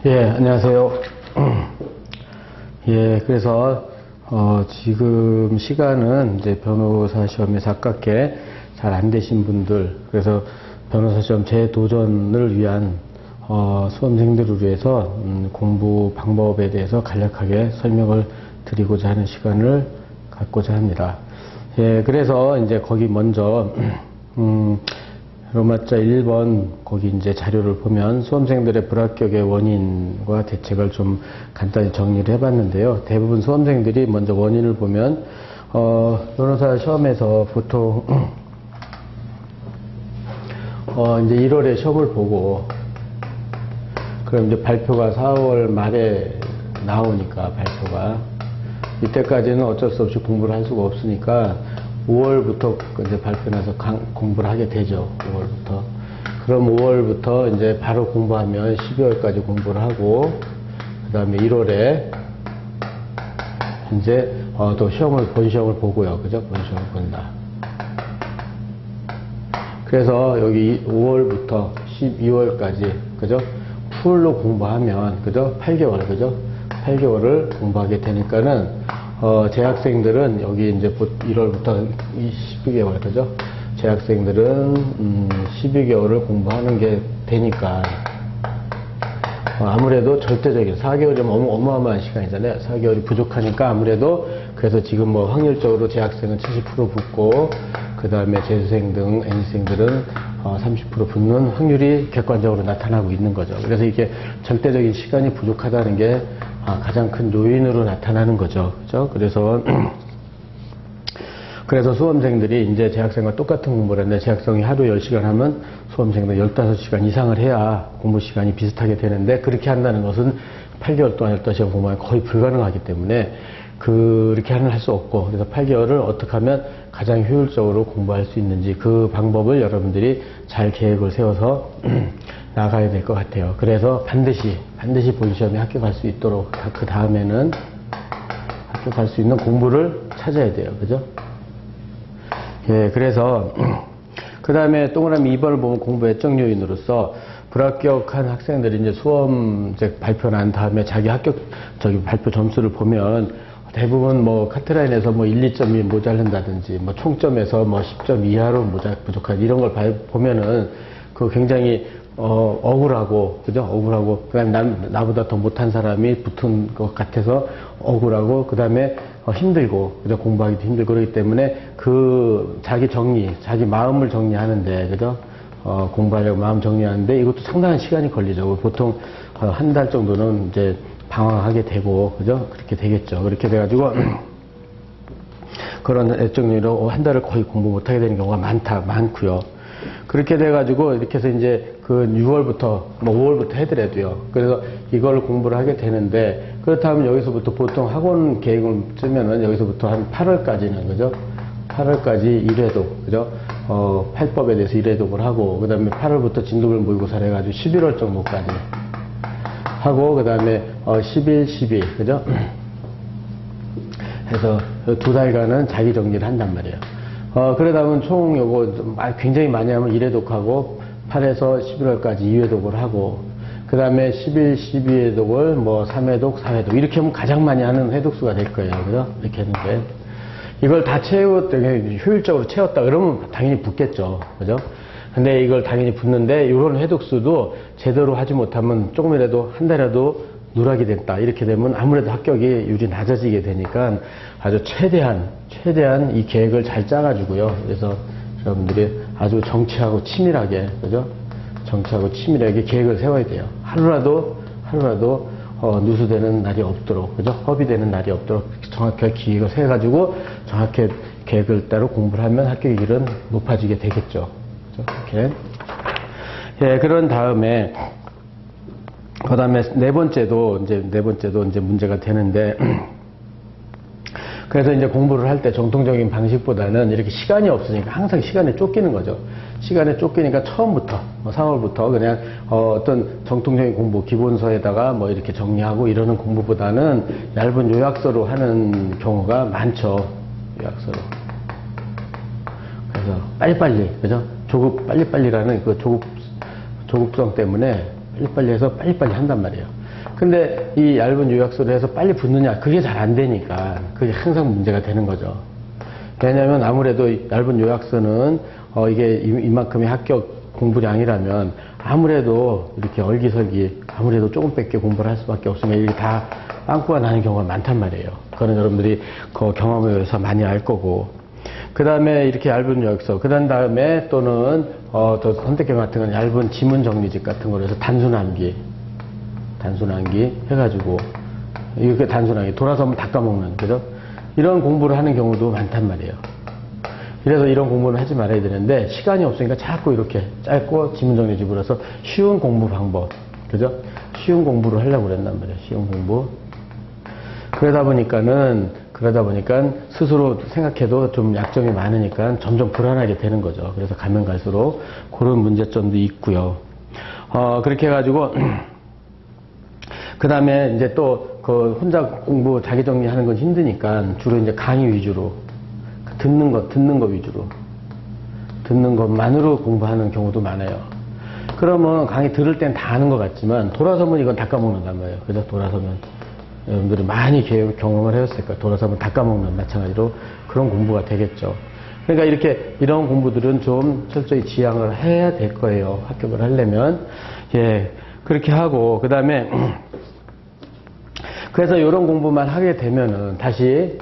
예, 안녕하세요. 예, 그래서, 지금 시간은 이제 변호사 시험에 가깝게 잘 안 되신 분들, 그래서 변호사 시험 재도전을 위한, 수험생들을 위해서, 공부 방법에 대해서 간략하게 설명을 드리고자 하는 시간을 갖고자 합니다. 예, 그래서 이제 거기 먼저, 로마자 1번 거기 이제 자료를 보면 수험생들의 불합격의 원인과 대책을 좀 간단히 정리를 해봤는데요. 대부분 수험생들이 먼저 원인을 보면 변호사 시험에서 보통 이제 1월에 시험을 보고 그럼 이제 발표가 4월 말에 나오니까 발표가 이때까지는 어쩔 수 없이 공부를 할 수가 없으니까 5월부터 이제 발표 나서 공부를 하게 되죠. 5월부터. 그럼 5월부터 이제 바로 공부하면 12월까지 공부를 하고, 그 다음에 1월에 이제 또 본 시험을 보고요. 그죠? 본 시험을 본다. 그래서 여기 5월부터 12월까지, 그죠? 풀로 공부하면, 그죠? 8개월, 그죠? 8개월을 공부하게 되니까는 재학생들은 여기 이제 1월부터 12개월, 그죠? 재학생들은 12개월을 공부하는 게 되니까 아무래도 절대적인 4개월이면 어마어마한 시간이잖아요. 4개월이 부족하니까 아무래도 그래서 지금 뭐 확률적으로 재학생은 70% 붙고 그 다음에 재수생 등 N생들은 30% 붙는 확률이 객관적으로 나타나고 있는 거죠. 그래서 이게 절대적인 시간이 부족하다는 게 가장 큰 요인으로 나타나는 거죠. 그죠? 그래서 수험생들이 이제 재학생과 똑같은 공부를 하는데 재학생이 하루 10시간 하면 수험생들 15시간 이상을 해야 공부 시간이 비슷하게 되는데 그렇게 한다는 것은 8개월 동안 15시간 공부하면 거의 불가능하기 때문에 그렇게 할 수 없고 그래서 8개월을 어떻게 하면 가장 효율적으로 공부할 수 있는지 그 방법을 여러분들이 잘 계획을 세워서 나가야 될 것 같아요. 그래서 반드시 본 시험에 합격할 수 있도록 그 다음에는 합격할 수 있는 공부를 찾아야 돼요. 그죠? 예, 그래서 그 다음에 동그라미 2번을 보면 공부 애정 요인으로서 불합격한 학생들이 이제 수험 이제 발표 난 다음에 자기 발표 점수를 보면 대부분 뭐 카트라인에서 뭐 1, 2점이 모자른다든지 뭐 총점에서 뭐 10점 이하로 부족한 이런 걸 보면은 그 굉장히 억울하고, 그죠? 억울하고, 그 다음에 나보다 더 못한 사람이 붙은 것 같아서 억울하고, 그 다음에 힘들고, 그죠? 공부하기도 힘들고 그러기 때문에 자기 마음을 정리하는데, 그죠? 공부하려고 마음 정리하는데 이것도 상당한 시간이 걸리죠. 보통 한 달 정도는 이제 방황하게 되고, 그죠? 그렇게 되겠죠. 그렇게 돼가지고, 그런 애정리로 한 달을 거의 공부 못하게 되는 경우가 많고요. 그렇게 돼가지고 이렇게 해서 이제 그 6월부터 뭐 5월부터 해더라도요. 그래서 이걸 공부를 하게 되는데 그렇다면 여기서부터 보통 학원 계획을 쓰면은 여기서부터 한 8월까지는 그죠? 8월까지 1회독 그죠? 8법에 대해서 1회독을 하고 그 다음에 8월부터 진도별 모의고사를 해가지고 11월 정도까지 하고 그 다음에 10일, 12 그죠? 해서 2달간은 자기 정리를 한단 말이에요. 그러다 보면 총 요거 굉장히 많이 하면 1회독하고 8에서 11월까지 2회독을 하고 그 다음에 11, 12회독을 뭐 3회독, 4회독 이렇게 하면 가장 많이 하는 회독수가 될 거예요. 그죠? 이렇게 했는데 이걸 다 효율적으로 채웠다 그러면 당연히 붙겠죠. 그죠? 근데 이걸 당연히 붙는데 이런 회독수도 제대로 하지 못하면 조금이라도 한 달이라도 누락이 됐다. 이렇게 되면 아무래도 합격률이 낮아지게 되니까 아주 최대한 이 계획을 잘 짜가지고요. 그래서 여러분들이 아주 정치하고 치밀하게, 그죠? 정치하고 치밀하게 계획을 세워야 돼요. 하루라도 누수되는 날이 없도록, 그죠? 허비되는 날이 없도록 정확하게 계획을 세워가지고 정확하게 계획을 따로 공부를 하면 합격률은 높아지게 되겠죠. 그죠? 이렇게. 예, 그런 다음에 그 다음에 네 번째도 이제 문제가 되는데, 그래서 이제 공부를 할 때 정통적인 방식보다는 이렇게 시간이 없으니까 항상 시간에 쫓기는 거죠. 시간에 쫓기니까 처음부터, 3월부터 그냥 어떤 정통적인 공부, 기본서에다가 뭐 이렇게 정리하고 이러는 공부보다는 얇은 요약서로 하는 경우가 많죠. 요약서로. 그래서 빨리빨리, 그죠? 빨리빨리라는 그 조급성 때문에 빨리빨리 해서 빨리빨리 한단 말이에요. 근데 이 얇은 요약서를 해서 빨리 붙느냐? 그게 잘 안 되니까 그게 항상 문제가 되는 거죠. 왜냐하면 아무래도 얇은 요약서는 이게 이만큼의 합격 공부량이라면 아무래도 이렇게 얼기설기 아무래도 조금밖에 공부를 할 수밖에 없으면 이게 다 빵꾸가 나는 경우가 많단 말이에요. 그거는 여러분들이 그 경험에 의해서 많이 알 거고. 그 다음에 이렇게 얇은 요약서, 그 다음에 또는 또 선택형 같은 건 얇은 지문 정리집 같은 거로 해서 단순암기 해가지고 이렇게 단순하게 돌아서 한번 닦아먹는, 그죠? 이런 공부를 하는 경우도 많단 말이에요. 그래서 이런 공부는 하지 말아야 되는데 시간이 없으니까 자꾸 이렇게 짧고 지문정리집으로 해서 쉬운 공부 방법, 그죠? 쉬운 공부를 하려고 그랬단 말이에요. 쉬운 공부. 그러다 보니까 스스로 생각해도 좀 약점이 많으니까 점점 불안하게 되는 거죠. 그래서 가면 갈수록 그런 문제점도 있고요. 그렇게 해가지고 그 다음에 이제 또 그 혼자 공부 자기 정리하는 건 힘드니까 주로 이제 강의 위주로 듣는 거 위주로 듣는 것만으로 공부하는 경우도 많아요. 그러면 강의 들을 땐 다 아는 것 같지만 돌아서면 이건 닦아먹는단 말이에요. 그래서 돌아서면 여러분들이 많이 경험을 해왔을 거예요. 돌아서면 닦아먹는 마찬가지로 그런 공부가 되겠죠. 그러니까 이런 공부들은 좀 철저히 지향을 해야 될 거예요. 합격을 하려면. 예, 그렇게 하고, 그 다음에, 그래서 이런 공부만 하게 되면은 다시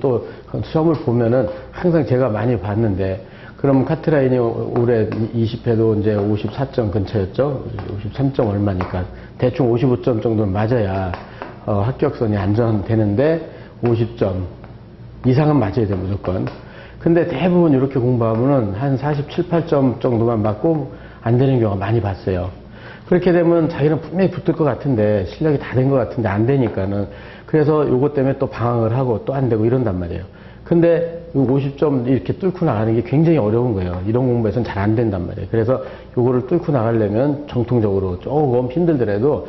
또 시험을 보면은 항상 제가 많이 봤는데, 그럼 카트라인이 올해 20회도 이제 54점 근처였죠? 53점 얼마니까. 대충 55점 정도는 맞아야, 합격선이 안전되는데, 50점 이상은 맞아야 돼, 무조건. 근데 대부분 이렇게 공부하면은 한 47, 8점 정도만 맞고 안 되는 경우가 많이 봤어요. 그렇게 되면 자기는 분명히 붙을 것 같은데 실력이 다 된 것 같은데 안 되니까는 그래서 요것 때문에 또 방황을 하고 또 안 되고 이런단 말이에요. 근데 50점 이렇게 뚫고 나가는 게 굉장히 어려운 거예요. 이런 공부에서는 잘 안 된단 말이에요. 그래서 요거를 뚫고 나가려면 정통적으로 조금 힘들더라도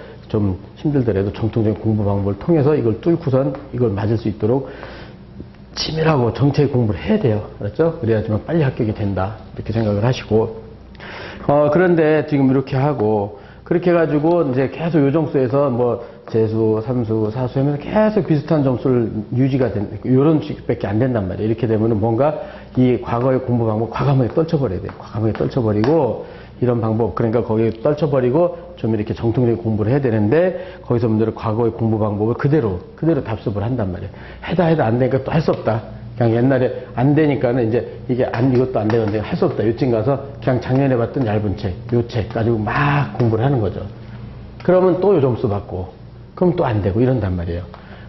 정통적인 공부 방법을 통해서 이걸 뚫고선 이걸 맞을 수 있도록 치밀하고 정체의 공부를 해야 돼요. 그렇죠? 그래야지만 빨리 합격이 된다. 이렇게 생각을 하시고. 그런데 지금 이렇게 하고, 그렇게 해가지고 이제 계속 요점수에서 뭐 재수, 삼수, 사수 하면 계속 비슷한 점수를 유지가 된, 요런 식밖에 안 된단 말이에요. 이렇게 되면은 뭔가 이 과거의 공부 방법 과감하게 떨쳐버려야 돼요. 과감하게 떨쳐버리고, 이런 방법, 그러니까 거기에 떨쳐버리고 좀 이렇게 정통적인 공부를 해야 되는데 거기서 분들은 과거의 공부 방법을 그대로 답습을 한단 말이에요. 해다 안 되니까 또 할 수 없다. 그냥 옛날에 안 되니까는 이제 이것도 안 되는데 할 수 없다. 요쯤 가서 그냥 작년에 봤던 얇은 책, 요 책 가지고 막 공부를 하는 거죠. 그러면 또 요 점수 받고, 그럼 또 안 되고 이런단 말이에요.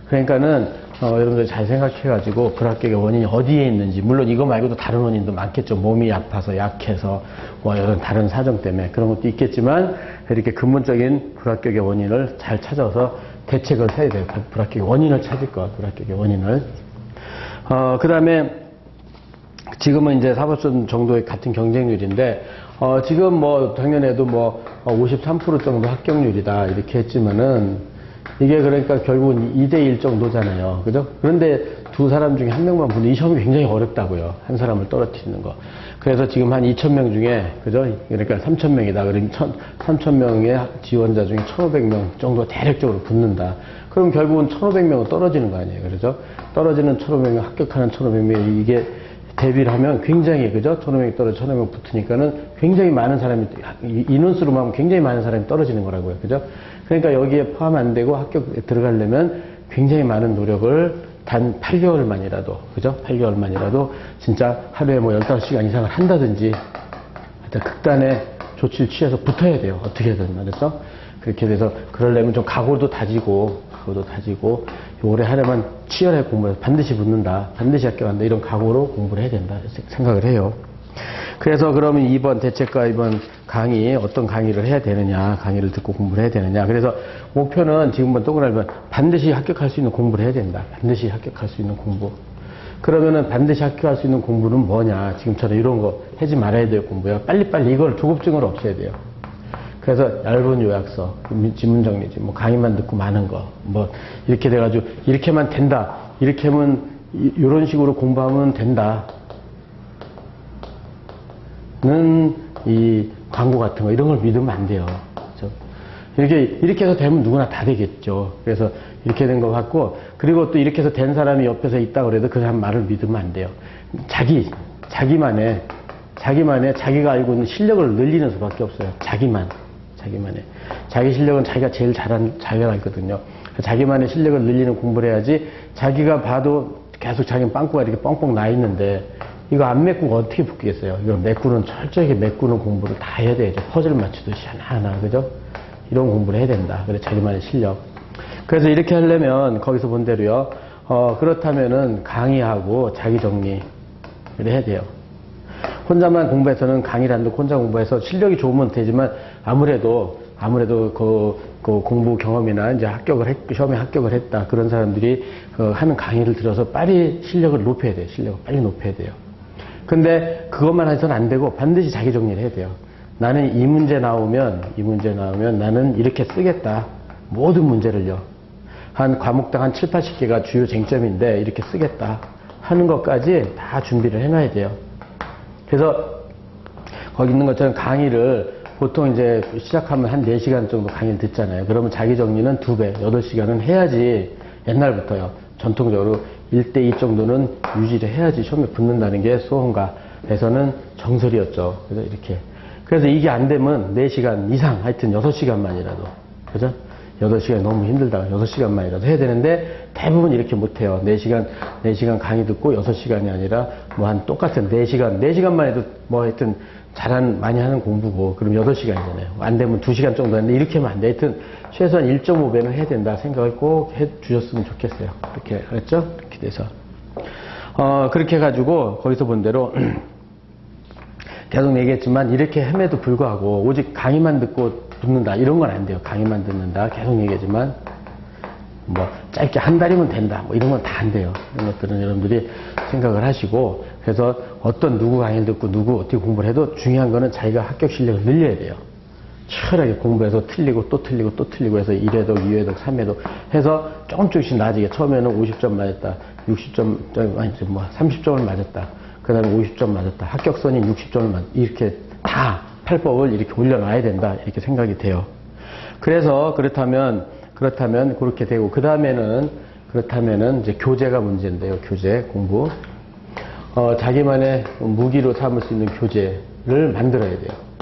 그러니까는 여러분들 잘 생각해가지고 불합격의 원인이 어디에 있는지, 물론 이거 말고도 다른 원인도 많겠죠. 몸이 아파서, 약해서, 뭐 이런 다른 사정 때문에 그런 것도 있겠지만 이렇게 근본적인 불합격의 원인을 잘 찾아서 대책을 해야 돼요. 불합격의 원인을 찾을 것, 불합격의 원인을. 그 다음에 지금은 이제 사법시험 정도의 같은 경쟁률인데 지금 뭐 작년에도 뭐 53% 정도 합격률이다 이렇게 했지만은 이게 그러니까 결국은 2대1 정도잖아요. 그죠? 그런데 두 사람 중에 한 명만 보는 이 시험이 굉장히 어렵다고요. 한 사람을 떨어뜨리는 거. 그래서 지금 한 2,000명 중에, 그죠? 그러니까 3,000명이다. 그러면 3,000명의 지원자 중에 1,500명 정도 대략적으로 붙는다. 그럼 결국은 1,500명은 떨어지는 거 아니에요. 그렇죠? 떨어지는 1,500명, 합격하는 1,500명, 이게 대비를 하면 굉장히, 그죠? 1,500명 떨어져 1,500명 붙으니까는 굉장히 많은 사람이, 인원수로만 하면 굉장히 많은 사람이 떨어지는 거라고요. 그죠? 그러니까 여기에 포함 안 되고 합격에 들어가려면 굉장히 많은 노력을 단 8개월만이라도, 그죠? 8개월만이라도 진짜 하루에 뭐 15시간 이상을 한다든지, 극단의 조치를 취해서 붙어야 돼요. 어떻게든, 말이죠? 그렇게 돼서, 그러려면 좀 각오도 다지고, 올해 하려면 치열하게 공부해서 반드시 붙는다, 반드시 합격한다, 이런 각오로 공부를 해야 된다, 생각을 해요. 그래서 그러면 이번 대책과 이번 강의, 어떤 강의를 해야 되느냐, 강의를 듣고 공부를 해야 되느냐. 그래서 목표는 지금은 동그라미면 반드시 합격할 수 있는 공부를 해야 된다. 반드시 합격할 수 있는 공부. 그러면은 반드시 합격할 수 있는 공부는 뭐냐. 지금처럼 이런 거 하지 말아야 될 공부야. 빨리빨리 이걸 조급증을 없애야 돼요. 그래서 얇은 요약서, 지문정리지, 뭐 강의만 듣고 많은 거, 뭐 이렇게 돼가지고 이렇게만 된다. 이렇게 하면 이런 식으로 공부하면 된다. 는 이 광고 같은 거 이런 걸 믿으면 안 돼요. 그렇죠? 이렇게 해서 되면 누구나 다 되겠죠. 그래서 이렇게 된 거 같고, 그리고 또 이렇게 해서 된 사람이 옆에서 있다 그래도 그 사람 말을 믿으면 안 돼요. 자기만의 자기가 알고 있는 실력을 늘리는 수밖에 없어요. 자기만의. 자기 실력은 자기가 제일 잘 알거든요. 자기만의 실력을 늘리는 공부를 해야지, 자기가 봐도 계속 자기는 빵꾸가 이렇게 뻥뻥 나 있는데, 이거 안 메꾸고 어떻게 붙겠어요? 이거 철저하게 메꾸는 공부를 다 해야 되죠. 퍼즐 맞추듯이 하나하나, 그죠? 이런 공부를 해야 된다. 그래, 자기만의 실력. 그래서 이렇게 하려면, 거기서 본 대로요, 그렇다면은 강의하고 자기 정리를 해야 돼요. 혼자만 공부해서는 강의를 안 듣고 혼자 공부해서 실력이 좋으면 되지만, 아무래도 그 공부 경험이나 이제 시험에 합격을 했다. 그런 사람들이 하는 강의를 들어서 빨리 실력을 높여야 돼요. 실력을 빨리 높여야 돼요. 근데 그것만 해서는 안 되고 반드시 자기 정리를 해야 돼요. 나는 이 문제 나오면 나는 이렇게 쓰겠다. 모든 문제를요. 한 과목당 한 7, 80개가 주요 쟁점인데 이렇게 쓰겠다 하는 것까지 다 준비를 해놔야 돼요. 그래서 거기 있는 것처럼 강의를 보통 이제 시작하면 한 4시간 정도 강의를 듣잖아요. 그러면 자기 정리는 2배, 8시간은 해야지, 옛날부터요. 전통적으로 1대2 정도는 유지를 해야지 시험에 붙는다는 게 수험가에서는 정설이었죠. 그래서 이렇게. 그래서 이게 안 되면 4시간 이상, 하여튼 6시간만이라도. 그죠? 8시간이 너무 힘들다. 6시간만이라도 해야 되는데 대부분 이렇게 못해요. 4시간 강의 듣고 6시간이 아니라 뭐 한 똑같은 4시간만 해도 뭐 하여튼 많이 하는 공부고, 그럼 8시간이잖아요. 안 되면 2시간 정도 하는데 이렇게 하면 안 돼. 하여튼 최소한 1.5배는 해야 된다 생각을 꼭 해 주셨으면 좋겠어요. 이렇게, 알았죠? 이렇게 돼서. 그렇게 해가지고, 거기서 본 대로, 계속 얘기했지만, 이렇게 함에도 불구하고, 오직 강의만 듣고 붙는다. 이런 건 안 돼요. 강의만 듣는다. 계속 얘기하지만, 뭐, 짧게 한 달이면 된다. 뭐, 이런 건 다 안 돼요. 이런 것들은 여러분들이 생각을 하시고, 그래서 누구 강의를 듣고 어떻게 공부를 해도 중요한 거는 자기가 합격 실력을 늘려야 돼요. 치열하게 공부해서 틀리고 또 틀리고 또 틀리고 해서 1회독, 2회독, 3회독 해서 조금씩 나아지게, 처음에는 50점 맞았다, 60점, 아니, 뭐, 30점을 맞았다, 그 다음에 50점 맞았다, 합격선이 60점을 이렇게 다 팔법을 이렇게 올려놔야 된다. 이렇게 생각이 돼요. 그래서 그렇다면 그렇게 되고, 그렇다면은 이제 교재가 문제인데요. 교재, 공부. 자기만의 무기로 삼을 수 있는 교재를 만들어야 돼요.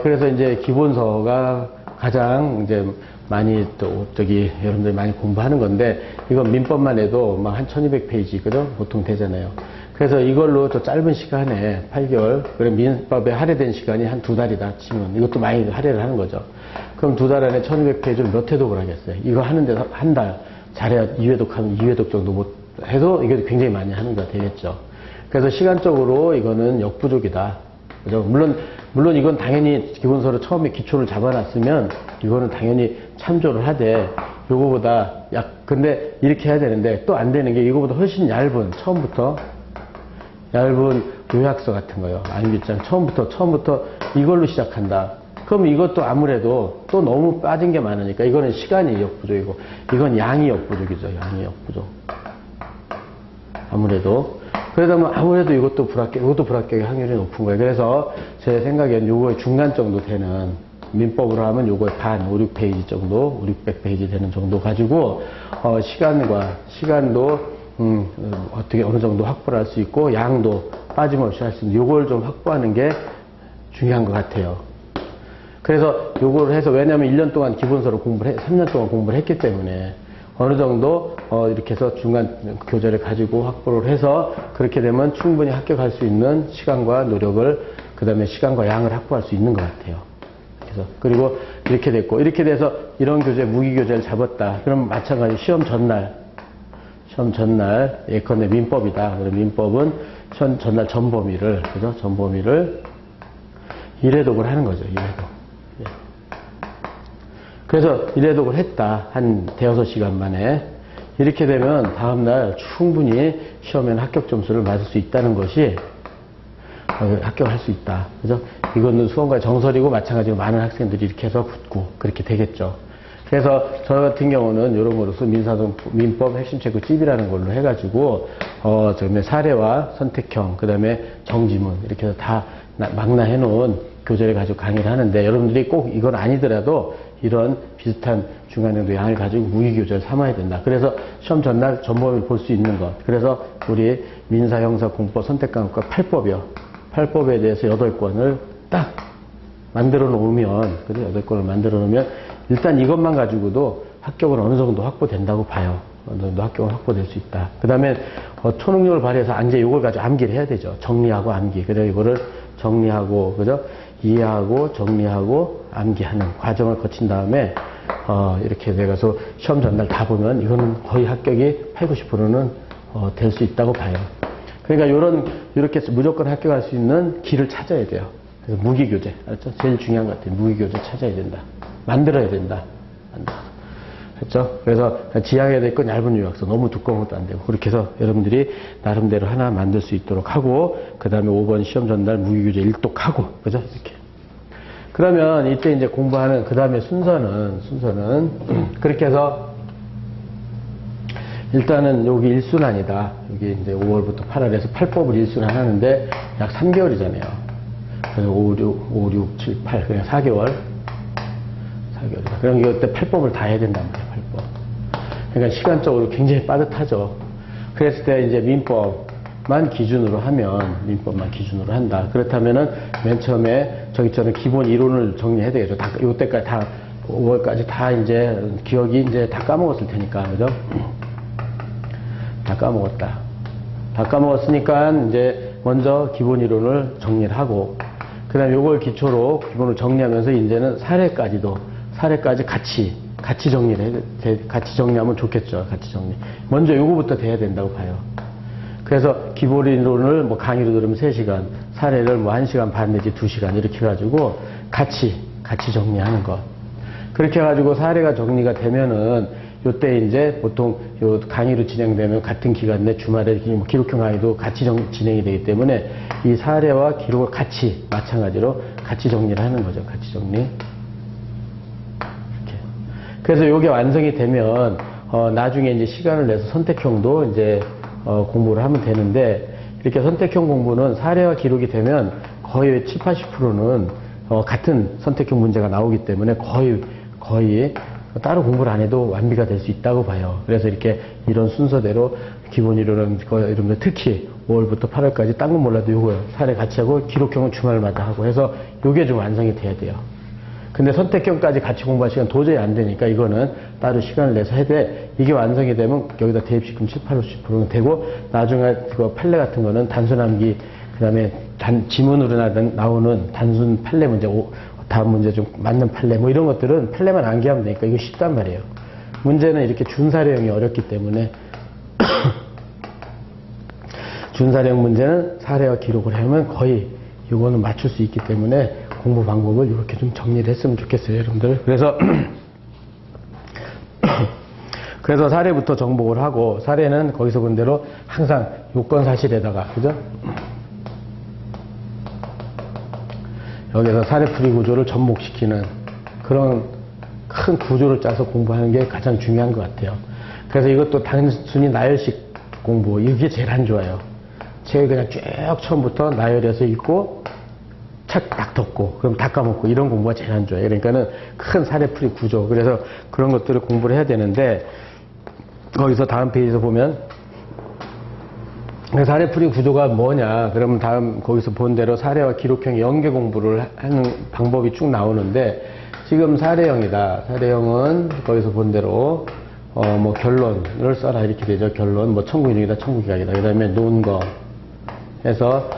그래서 이제 기본서가 가장 이제 많이 여러분들이 많이 공부하는 건데, 이건 민법만 해도 막 한 1200페이지, 그죠? 보통 되잖아요. 그래서 이걸로 저 짧은 시간에 8개월, 그래 민법에 할애된 시간이 한 2달이다 치면, 이것도 많이 할애를 하는 거죠. 그럼 2달 안에 1200페이지를 몇 회독을 하겠어요? 이거 하는 데서 한 달 잘해야 2회독 하면 2회독 정도 못 해도 이게 굉장히 많이 하는 거 되겠죠. 그래서 시간적으로 이거는 역부족이다. 그죠? 물론 이건 당연히 기본서로 처음에 기초를 잡아놨으면 이거는 당연히 참조를 하되, 요거보다 근데 이렇게 해야 되는데 또 안 되는 게, 이거보다 훨씬 처음부터 얇은 요약서 같은 거요. 안규장 처음부터 이걸로 시작한다. 그럼 이것도 아무래도 또 너무 빠진 게 많으니까 이거는 시간이 역부족이고, 이건 양이 역부족이죠. 양이 역부족. 아무래도 이것도 불합격의 확률이 높은 거예요. 그래서 제 생각엔 요거의 중간 정도 되는, 민법으로 하면 요거의 반, 5, 6페이지 정도, 5, 600페이지 되는 정도 가지고, 시간도, 어떻게 어느 정도 확보를 할 수 있고, 양도 빠짐없이 할 수 있는, 요걸 좀 확보하는 게 중요한 것 같아요. 그래서 요거를 해서, 왜냐면 1년 동안 기본서로 3년 동안 공부를 했기 때문에, 어느 정도 이렇게 해서 중간 교재를 가지고 확보를 해서, 그렇게 되면 충분히 합격할 수 있는 시간과 노력을, 그 다음에 시간과 양을 확보할 수 있는 것 같아요. 그래서 그리고 이렇게 됐고, 이렇게 돼서 이런 교재, 무기 교재를 잡았다. 그럼 마찬가지 시험 전날 예컨대 민법이다. 그럼 민법은 전날 전범위를, 그죠? 전범위를 1회독을 하는 거죠. 1회독. 그래서 1회독을 했다. 한 대여섯 시간 만에. 이렇게 되면 다음날 충분히 시험에는 합격 점수를 맞을 수 있다는 것이, 합격할 수 있다. 그죠? 이거는 수험가의 정설이고, 마찬가지로 많은 학생들이 이렇게 해서 붙고, 그렇게 되겠죠. 그래서 저 같은 경우는 이런 거로서 민법 핵심 체크 찝이라는 걸로 해가지고, 사례와 선택형, 그 다음에 정지문, 이렇게 해서 다 망라해 놓은 교재를 가지고 강의를 하는데 여러분들이 꼭 이건 아니더라도 이런 비슷한 중간정도 양을 가지고 무기교재를 삼아야 된다. 그래서 시험 전날 전범을 볼 수 있는 것. 그래서 우리 민사, 형사, 공법, 선택과목과 8법이요. 8법에 대해서 8권을 딱 만들어 놓으면, 그죠? 8권을 만들어 놓으면 일단 이것만 가지고도 합격은 어느 정도 확보된다고 봐요. 어느 정도 합격은 확보될 수 있다. 그 다음에 초능력을 발휘해서 이제 이걸 가지고 암기를 해야 되죠. 정리하고 암기. 그래서 이거를 정리하고, 그죠? 이해하고 정리하고 암기하는 과정을 거친 다음에 이렇게 내가서 시험 전날 다 보면 이거는 거의 합격이 80, 90%는 될 수 있다고 봐요. 그러니까 이렇게 무조건 합격할 수 있는 길을 찾아야 돼요. 그래서 무기교재, 알았죠? 제일 중요한 것 같아요. 무기교재 찾아야 된다. 만들어야 된다. 했죠? 그래서 지향해야 될 건 얇은 요약서, 너무 두꺼운 것도 안 되고, 그렇게 해서 여러분들이 나름대로 하나 만들 수 있도록 하고, 그 다음에 5번 시험 전날 무기교재 일독하고, 그죠? 이렇게. 그러면 이때 이제 공부하는 그 다음에 순서는 그렇게 해서 일단은 여기 1순환이다. 여기 이제 5월부터 8월에서 8법을 1순환 하는데 약 3개월이잖아요. 그래서 5, 6, 7, 8, 그냥 4개월. 4개월이다. 그럼 이때 8법을 다 해야 된단 말이에요, 8법. 그러니까 시간적으로 굉장히 빠듯하죠. 그랬을 때 이제 민법만 기준으로 한다. 그렇다면은 맨 처음에 저기처럼 기본 이론을 정리해야 되겠죠. 다, 요때까지 다, 5월까지 다 이제 기억이 이제 다 까먹었을 테니까, 그죠? 다 까먹었다. 다 까먹었으니까 이제 먼저 기본 이론을 정리를 하고, 그 다음에 요걸 기초로 기본을 정리하면서 이제는 사례까지 같이 정리를 같이 정리하면 좋겠죠. 같이 정리. 먼저 요거부터 돼야 된다고 봐요. 그래서 기본 이론을 뭐 강의로 들으면 3시간, 사례를 뭐 1시간 반 내지 2시간 이렇게 해가지고 같이 정리하는 것. 그렇게 해가지고 사례가 정리가 되면은 요때 이제 보통 요 강의로 진행되면 같은 기간 내 주말에 기록형 강의도 같이 진행이 되기 때문에 이 사례와 기록을 마찬가지로 같이 정리를 하는 거죠. 같이 정리. 이렇게. 그래서 요게 완성이 되면 나중에 이제 시간을 내서 선택형도 이제 공부를 하면 되는데, 이렇게 선택형 공부는 사례와 기록이 되면 거의 7, 80%는 같은 선택형 문제가 나오기 때문에 거의 따로 공부를 안 해도 완비가 될 수 있다고 봐요. 그래서 이렇게 이런 순서대로 기본 이론은 이런 특히 5월부터 8월까지 딴 건 몰라도 요거요. 사례 같이 하고 기록형은 주말마다 하고 해서 요게 좀 완성이 돼야 돼요. 근데 선택형까지 같이 공부할 시간 도저히 안 되니까 이거는 따로 시간을 내서 해야 돼. 이게 완성이 되면 여기다 대입시키면 7, 80%는 되고, 나중에 그거 판례 같은 거는 단순 암기, 그 다음에 지문으로 나오는 단순 판례 문제, 다음 문제 좀 맞는 판례, 뭐 이런 것들은 판례만 암기하면 되니까 이거 쉽단 말이에요. 문제는 이렇게 준사례형이 어렵기 때문에 준사례형 문제는 사례와 기록을 하면 거의 이거는 맞출 수 있기 때문에 공부 방법을 이렇게 좀 정리를 했으면 좋겠어요, 여러분들. 그래서 사례부터 정복을 하고, 사례는 거기서 본 대로 항상 요건사실에다가, 그죠? 여기서 사례풀이 구조를 접목시키는 그런 큰 구조를 짜서 공부하는 게 가장 중요한 것 같아요. 그래서 이것도 단순히 나열식 공부, 이게 제일 안 좋아요. 책을 그냥 쭉 처음부터 나열해서 읽고, 책 딱 덮고, 그럼 다 까먹고, 이런 공부가 제일 안 좋아요. 그러니까는 큰 사례풀이 구조. 그래서 그런 것들을 공부를 해야 되는데, 거기서 다음 페이지에서 보면, 사례풀이 구조가 뭐냐, 그러면 다음 거기서 본 대로 사례와 기록형 연계 공부를 하는 방법이 쭉 나오는데, 지금 사례형이다. 사례형은 거기서 본 대로, 뭐 결론을 써라 이렇게 되죠. 결론, 뭐 청구인용이다, 청구기각이다. 그 다음에 논거 해서,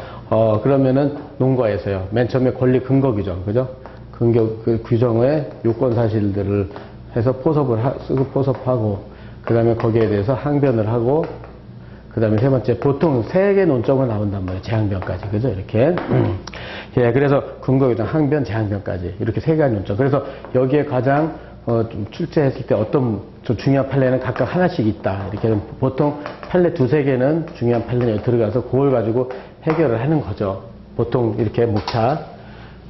그러면은 논거에서요. 맨 처음에 권리 근거 규정, 그죠? 그 규정의 요건 사실들을 해서 쓰고 포섭하고, 그 다음에 거기에 대해서 항변을 하고, 그 다음에 세 번째, 보통 3개 논점은 나온단 말이에요. 재항변까지. 그죠? 이렇게. 예, 그래서 근거 규정, 항변, 재항변까지. 이렇게 3가지 논점. 그래서 여기에 가장, 좀 출제했을 때 어떤 좀 중요한 판례는 각각 하나씩 있다. 이렇게 보통 판례 2-3개는 중요한 판례에 여기 들어가서 그걸 가지고 해결을 하는 거죠. 보통 이렇게 목차.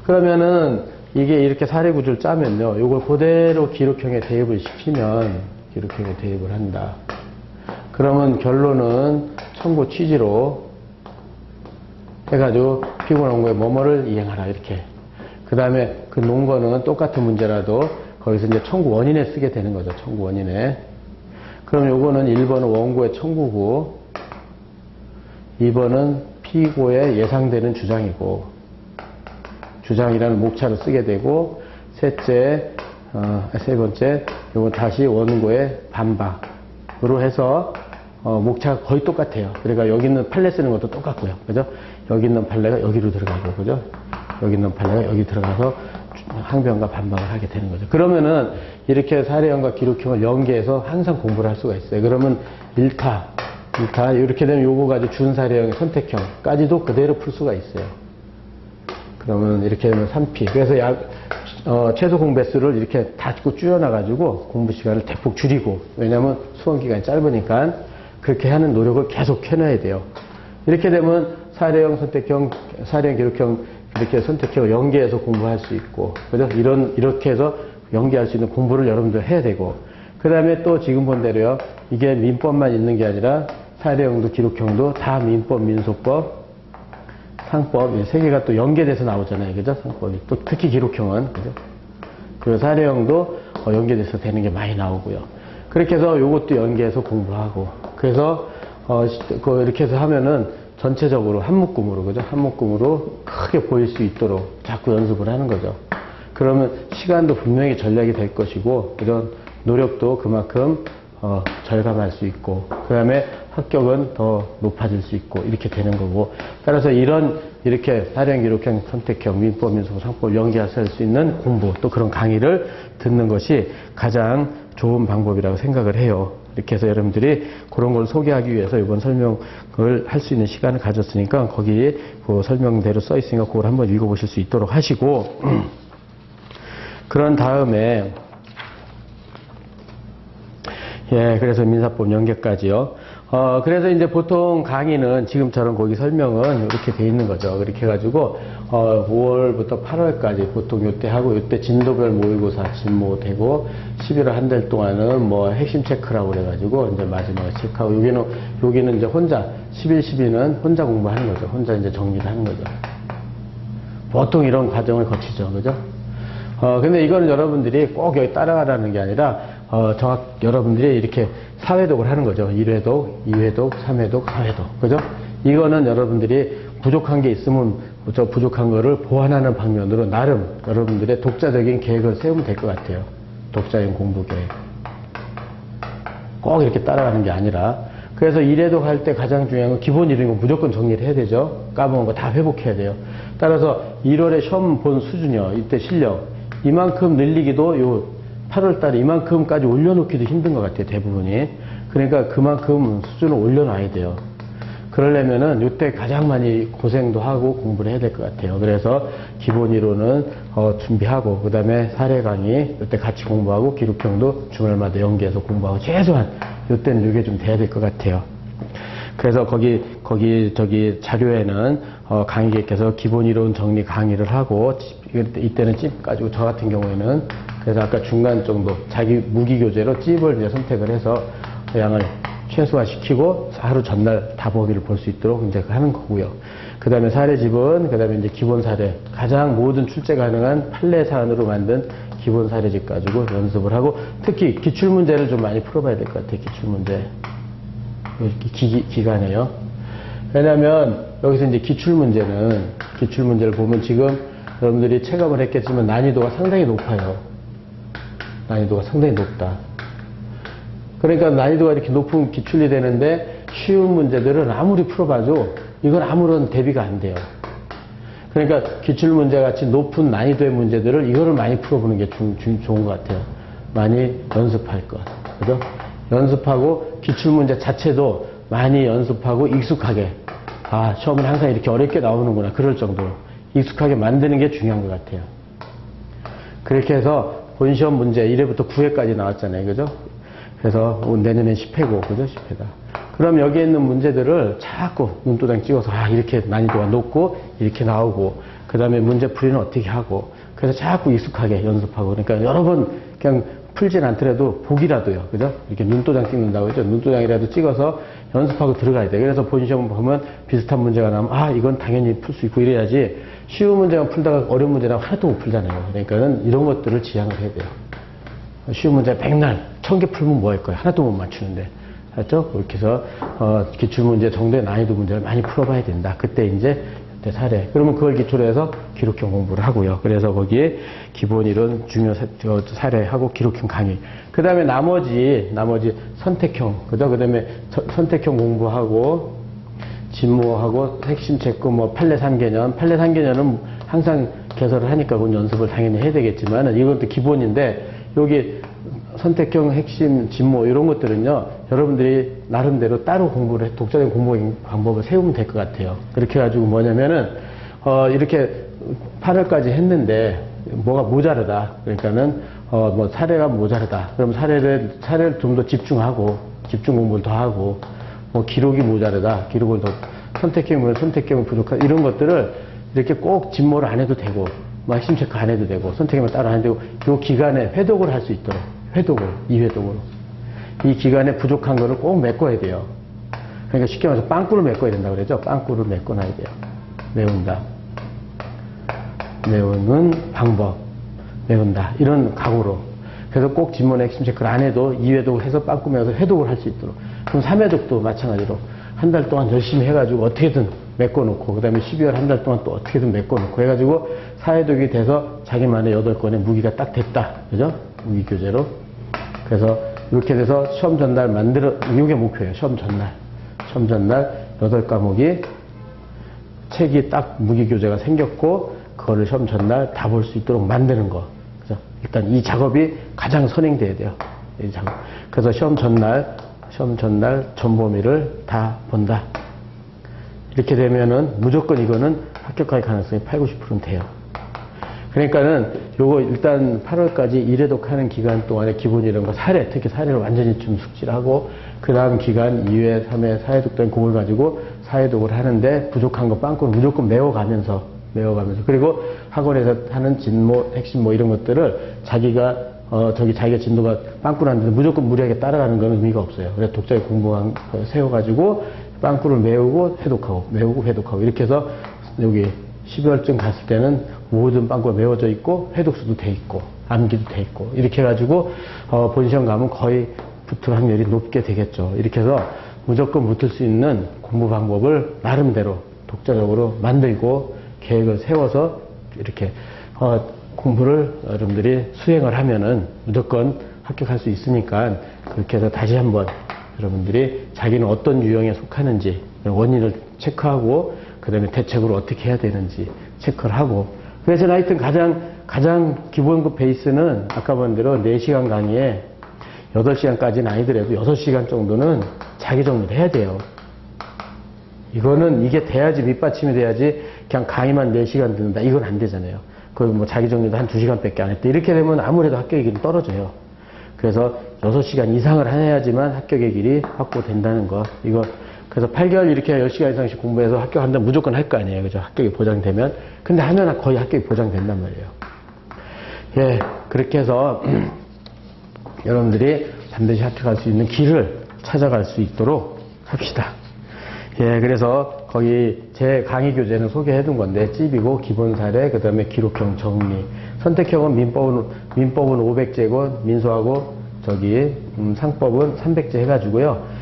그러면은 이게 이렇게 사례 구조를 짜면요. 이걸 그대로 기록형에 대입을 시키면 기록형에 대입을 한다. 그러면 결론은 청구 취지로 해가지고 피고원고의 뭐뭐를 이행하라 이렇게. 그 다음에 그 놓은 거는 똑같은 문제라도 거기서 이제 청구 원인에 쓰게 되는 거죠. 청구 원인에. 그럼 요거는 1번은 원고의 청구고, 2번은 피고의 예상되는 주장이고, 주장이라는 목차를 쓰게 되고, 세 번째, 요거 다시 원고의 반박으로 해서, 목차가 거의 똑같아요. 그러니까 여기 있는 판례 쓰는 것도 똑같고요. 그죠? 여기 있는 판례가 여기로 들어가고, 그죠? 여기 있는 판례가 여기 들어가서 항변과 반박을 하게 되는 거죠. 그러면은 이렇게 사례형과 기록형을 연계해서 항상 공부를 할 수가 있어요. 그러면 1타, 이렇게 되면 요거 가지고 준사례형, 선택형까지도 그대로 풀 수가 있어요. 그러면 이렇게 되면 3P. 그래서 최소 공배수를 이렇게 닫고 줄여놔가지고 공부 시간을 대폭 줄이고, 왜냐면 수험 기간이 짧으니까 그렇게 하는 노력을 계속 해놔야 돼요. 이렇게 되면 사례형, 선택형, 사례형, 기록형, 이렇게 선택형을 연계해서 공부할 수 있고, 그죠? 이렇게 해서 연계할 수 있는 공부를 여러분들 해야 되고, 그 다음에 또 지금 본 대로요, 이게 민법만 있는 게 아니라 사례형도 기록형도 다 민법, 민소법, 상법, 이 세 개가 또 연계돼서 나오잖아요. 그죠? 상법이. 또 특히 기록형은, 그죠? 그리고 사례형도 연계돼서 되는 게 많이 나오고요. 그렇게 해서 요것도 연계해서 공부하고, 그래서, 이렇게 해서 하면은 전체적으로 한 묶음으로, 그죠? 한 묶음으로 크게 보일 수 있도록 자꾸 연습을 하는 거죠. 그러면 시간도 분명히 절약이 될 것이고, 이런 노력도 그만큼, 절감할 수 있고, 그 다음에 합격은 더 높아질 수 있고, 이렇게 되는 거고, 따라서 이렇게 사례형, 기록형, 선택형, 민법, 민소법, 상법 연계해서 할 수 있는 공부, 또 그런 강의를 듣는 것이 가장 좋은 방법이라고 생각을 해요. 이렇게 해서 여러분들이 그런 걸 소개하기 위해서 이번 설명을 할 수 있는 시간을 가졌으니까 거기에 그 설명대로 써 있으니까 그걸 한번 읽어보실 수 있도록 하시고, 그런 다음에, 그래서 민사법 연계까지요. 그래서 이제 보통 강의는 지금처럼 거기 설명은 이렇게 돼 있는 거죠. 그렇게 해가지고, 5월부터 8월까지 보통 요때 하고, 요때 진도별 모의고사 진모 되고, 11월 한 달 동안은 뭐 핵심 체크라고 그래가지고, 이제 마지막에 체크하고, 여기는 이제 혼자, 11, 12는 혼자 공부하는 거죠. 혼자 이제 정리를 하는 거죠. 보통 이런 과정을 거치죠. 그죠? 근데 이거는 여러분들이 꼭 여기 따라가라는 게 아니라, 여러분들이 이렇게 사회독을 하는 거죠. 1회독, 2회독, 3회독, 4회독. 그죠? 이거는 여러분들이 부족한 게 있으면 저 부족한 거를 보완하는 방면으로 나름 여러분들의 독자적인 계획을 세우면 될 것 같아요. 독자적인 공부 계획. 꼭 이렇게 따라가는 게 아니라. 그래서 1회독 할 때 가장 중요한 건 기본 이런 거 무조건 정리를 해야 되죠. 까먹은 거 다 회복해야 돼요. 따라서 1월에 시험 본 수준이요. 이때 실력. 이만큼 늘리기도 8월 달에 이만큼까지 올려놓기도 힘든 것 같아요, 대부분이. 그러니까 그만큼 수준을 올려놔야 돼요. 그러려면은 이때 가장 많이 고생도 하고 공부를 해야 될 것 같아요. 그래서 기본 이론은 준비하고, 그 다음에 사례 강의 이때 같이 공부하고, 기록형도 주말마다 연계해서 공부하고, 최소한 이때는 이게 좀 돼야 될 것 같아요. 그래서 저기 자료에는 강의 계획해서 기본 이론 정리 강의를 하고, 이때는 찝 가지고 저 같은 경우에는 그래서 아까 중간 정도 자기 무기 교재로 찝을 이제 선택을 해서 양을 최소화시키고 하루 전날 답보기를 볼 수 있도록 이제 하는 거고요. 그 다음에 사례집은 그 다음에 이제 기본 사례, 가장 모든 출제 가능한 판례 사안으로 만든 기본 사례집 가지고 연습을 하고, 특히 기출 문제를 좀 많이 풀어봐야 될 것 같아요. 기출 문제 기간에요. 왜냐하면 여기서 이제 기출 문제를 보면 지금 여러분들이 체감을 했겠지만 난이도가 상당히 높아요. 난이도가 상당히 높다. 그러니까 난이도가 이렇게 높은 기출이 되는데 쉬운 문제들은 아무리 풀어봐도 이건 아무런 대비가 안 돼요. 그러니까 기출 문제 같이 높은 난이도의 문제들을 이거를 많이 풀어보는 게 좋은 것 같아요. 많이 연습할 것. 그죠? 연습하고 기출 문제 자체도 많이 연습하고 익숙하게. 시험은 항상 이렇게 어렵게 나오는구나. 그럴 정도로 익숙하게 만드는 게 중요한 것 같아요. 그렇게 해서 본시험 문제 1회부터 9회까지 나왔잖아요. 그죠? 그래서 내년엔 10회고, 그죠? 10회다. 그럼 여기에 있는 문제들을 자꾸 눈도장 찍어서, 이렇게 난이도가 높고, 이렇게 나오고, 그 다음에 문제풀이는 어떻게 하고, 그래서 자꾸 익숙하게 연습하고, 그러니까 여러 번 그냥 풀진 않더라도 보기라도요. 그죠? 이렇게 눈도장 찍는다고 했죠. 눈도장이라도 찍어서 연습하고 들어가야 돼. 그래서 본 시험 보면 비슷한 문제가 나오면, 아, 이건 당연히 풀 수 있고 이래야지 쉬운 문제만 풀다가 어려운 문제라고 하나도 못 풀잖아요. 그러니까는 이런 것들을 지향을 해야 돼요. 쉬운 문제 백날 1000개 풀면 뭐 할 거예요? 하나도 못 맞추는데. 알죠? 그렇게 해서, 기출문제 정도의 난이도 문제를 많이 풀어봐야 된다. 그때 이제 사례. 그러면 그걸 기초로 해서 기록형 공부를 하고요. 그래서 거기에 기본 이론, 중요 사례하고 기록형 강의. 그 다음에 나머지 선택형. 그죠? 그 다음에 선택형 공부하고, 진모하고, 핵심 체크, 뭐, 판례 3개년. 판례 3개년은 항상 개설을 하니까 그건 연습을 당연히 해야 되겠지만, 이것도 기본인데, 여기 선택형, 핵심, 진모, 이런 것들은요, 여러분들이 나름대로 따로 공부를 독자적인 공부 방법을 세우면 될 것 같아요. 그렇게 해가지고 뭐냐면은, 이렇게 8월까지 했는데, 뭐가 모자르다. 그러니까는, 뭐, 사례가 모자르다. 그럼 사례를 좀 더 집중 공부를 더 하고, 뭐, 기록이 모자르다. 기록을 더, 선택형이 부족하다. 이런 것들을 이렇게 꼭 진모를 안 해도 되고, 뭐, 핵심 체크 안 해도 되고, 선택형을 따로 안 해도 되고, 이 기간에 회독을 할 수 있도록. 이회독으로. 이 기간에 부족한 거를 꼭 메꿔야 돼요. 그러니까 쉽게 말해서 빵꾸를 메꿔야 된다고 그러죠. 빵꾸를 메꿔놔야 돼요. 메운다. 메우는 방법. 메운다. 이런 각오로. 그래서 꼭 진문의 핵심 체크를 안 해도 2회독을 해서 빵꾸 메워서 회독을 할 수 있도록. 그럼 3회독도 마찬가지로 한 달 동안 열심히 해가지고 어떻게든 메꿔놓고, 그 다음에 12월 한 달 동안 또 어떻게든 메꿔놓고 해가지고 4회독이 돼서 자기만의 8권의 무기가 딱 됐다. 그죠? 무기 교재로. 그래서 이렇게 돼서 시험 전날 이게 목표예요. 시험 전날 8과목이 책이 딱 무기 교재가 생겼고, 그거를 시험 전날 다 볼 수 있도록 만드는 거. 그죠? 일단 이 작업이 가장 선행돼야 돼요. 이 작업. 그래서 시험 전날 전범위를 다 본다. 이렇게 되면은 무조건 이거는 합격할 가능성이 80, 90%는 돼요. 그러니까는 요거 일단 8월까지 1회독 하는 기간 동안에 기본 이런 거 특히 사례를 완전히 좀 숙지를 하고, 그 다음 기간 2회, 3회, 4회독 된 그걸 가지고 4회독을 하는데 부족한 거 빵꾸를 무조건 메워가면서 그리고 학원에서 하는 진모, 핵심 뭐 이런 것들을 자기가 진도가 빵꾸를 하는데 무조건 무리하게 따라가는 건 의미가 없어요. 그래서 독자의 공부한 거 세워가지고 빵꾸를 메우고 회독하고 이렇게 해서 여기 12월쯤 갔을 때는 모든 빵꾸가 메워져 있고, 회독수도 돼 있고, 암기도 돼 있고, 이렇게 해가지고, 본시험 가면 거의 붙을 확률이 높게 되겠죠. 이렇게 해서 무조건 붙을 수 있는 공부 방법을 나름대로 독자적으로 만들고, 계획을 세워서 이렇게, 공부를 여러분들이 수행을 하면은 무조건 합격할 수 있으니까, 그렇게 해서 다시 한번 여러분들이 자기는 어떤 유형에 속하는지 원인을 체크하고, 그 다음에 대책으로 어떻게 해야 되는지 체크를 하고. 그래서 하여튼 가장 기본급 베이스는 아까 본 대로 4시간 강의에 8시간까지는 아니더라도 6시간 정도는 자기 정리를 해야 돼요. 이게 돼야지, 밑받침이 돼야지 그냥 강의만 4시간 듣는다. 이건 안 되잖아요. 그리고 뭐 자기 정리도 한 2시간밖에 안 했대. 이렇게 되면 아무래도 합격의 길이 떨어져요. 그래서 6시간 이상을 해야지만 합격의 길이 확보된다는 거. 그래서 8개월 이렇게 10시간 이상씩 공부해서 합격한다면 무조건 할 거 아니에요. 그죠? 합격이 보장되면. 근데 하면 거의 합격이 보장된단 말이에요. 예, 그렇게 해서 여러분들이 반드시 합격할 수 있는 길을 찾아갈 수 있도록 합시다. 예, 그래서 거기 제 강의 교재는 소개해 둔 건데, 찝이고, 기본 사례, 그 다음에 기록형 정리. 선택형은 민법은 500제고, 민소하고, 상법은 300제 해가지고요.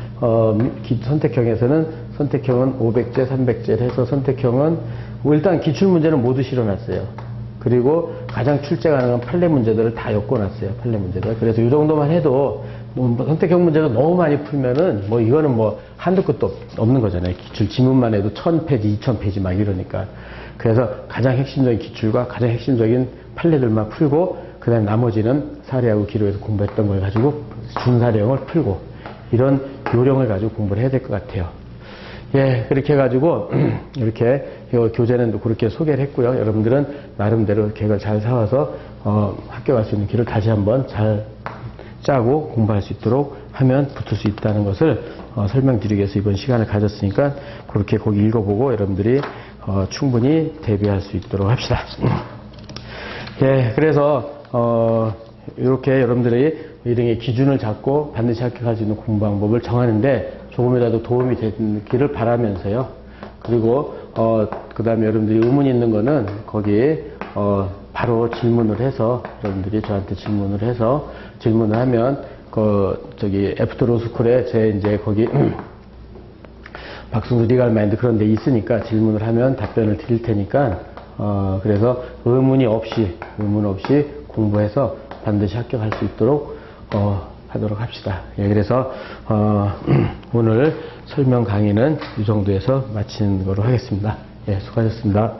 선택형은 500제, 300제를 해서 선택형은, 일단 기출문제는 모두 실어놨어요. 그리고 가장 출제 가능한 판례 문제들을 다 엮어놨어요. 판례 문제들. 그래서 이 정도만 해도, 선택형 문제가 너무 많이 풀면은, 이거는 한도 끝도 없는 거잖아요. 기출 지문만 해도 1000페이지, 2000페이지 막 이러니까. 그래서 가장 핵심적인 기출과 가장 핵심적인 판례들만 풀고, 그 다음에 나머지는 사례하고 기록에서 공부했던 걸 가지고 준사례형을 풀고, 이런 요령을 가지고 공부를 해야 될 것 같아요. 예, 그렇게 해가지고, 이렇게, 교재는 그렇게 소개를 했고요. 여러분들은 나름대로 계획을 잘 세워서, 합격할 수 있는 길을 다시 한번 잘 짜고 공부할 수 있도록 하면 붙을 수 있다는 것을, 설명드리기 위해서 이번 시간을 가졌으니까, 그렇게 거기 읽어보고 여러분들이, 충분히 대비할 수 있도록 합시다. 예, 그래서, 이렇게 여러분들이 이등의 기준을 잡고 반드시 합격할 수 있는 공부 방법을 정하는데 조금이라도 도움이 되기를 바라면서요. 그리고 그 다음에 여러분들이 의문이 있는 거는 거기에 바로 질문을 해서 여러분들이 저한테 질문을 하면 저기 애프터 로스쿨에 제 이제 거기 박승수 리갈 마인드 그런 데 있으니까 질문을 하면 답변을 드릴 테니까 그래서 의문 없이 공부해서 반드시 합격할 수 있도록 하도록 합시다. 예, 그래서 오늘 설명 강의는 이 정도에서 마치는 거로 하겠습니다. 예, 수고하셨습니다.